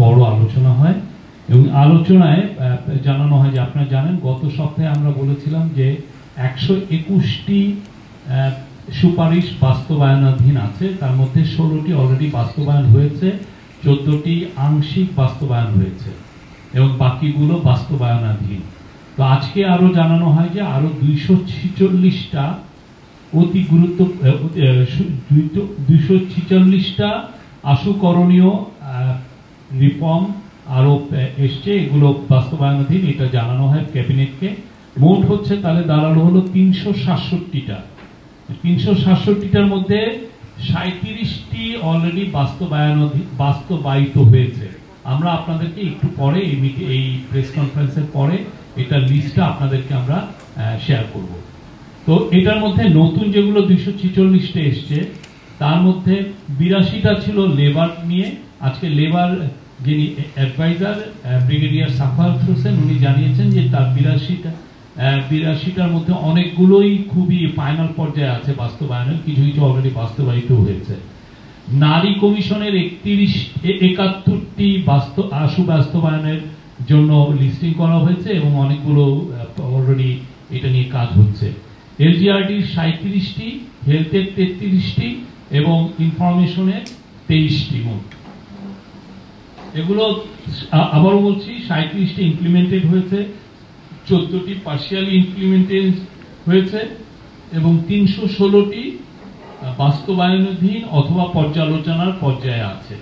বড় আলোচনা হয় এবং আলোচনায় জানানো হয় যে আপনারা জানেন গত সপ্তাহে আমরা বলেছিলাম যে 121টি সুপারিশ বাস্তবায়নাধীন আছে, তার মধ্যে 16টি অলরেডি বাস্তবায়ন হয়েছে, 14টি আংশিক বাস্তবায়ন হয়েছে এবং বাকিগুলো বাস্তবায়নাধীন। তো আজকে আরো জানানো হয় যে আরো 246টা অতি গুরুত্ব 246টা আশুকরণীয় রিফর্ম আরো এসছে, এগুলো বাস্তবায়নাধীন, এটা জানানো হয় ক্যাবিনেটকে। মোট হচ্ছে তাহলে দাঁড়ালো হলো 367টা। 367টার মধ্যে 37টি অলরেডি বাস্তবায়িত হয়েছে। আমরা আপনাদেরকে একটু পরে এই প্রেস কনফারেন্সের পরে এটা লিস্টটা আপনাদেরকে আমরা শেয়ার করব। তো এটার মধ্যে নতুন যেগুলো 246টা এসছে তার মধ্যে 82টা ছিল লেবার নিয়ে। আজকে লেবার যিনি অ্যাডভাইজার ব্রিগেডিয়ার সাফায়াত হোসেন উনি জানিয়েছেন যে তার 82টার মধ্যে অনেকগুলোই খুবই ফাইনাল পর্যায়ে আছে বাস্তবায়নের, কিছু কিছু অলরেডি বাস্তবায়িত হয়েছে। নারী কমিশনের 71টি আশু বাস্তবায়নের জন্য লিস্টিং করা হয়েছে এবং অনেকগুলো অলরেডি এটা নিয়ে কাজ হচ্ছে। এলজিআরডির 37টি, হেলথের 33টি এবং ইনফরমেশনের 23টি মোট। এগুলো আবারও বলছি 37টি ইমপ্লিমেন্টেড হয়েছে, 14টি পার্শিয়ালি ইমপ্লিমেন্টেড হয়েছে এবং 316টি বাস্তবায়নাধীন অথবা পর্যালোচনার পর্যায়ে আছে।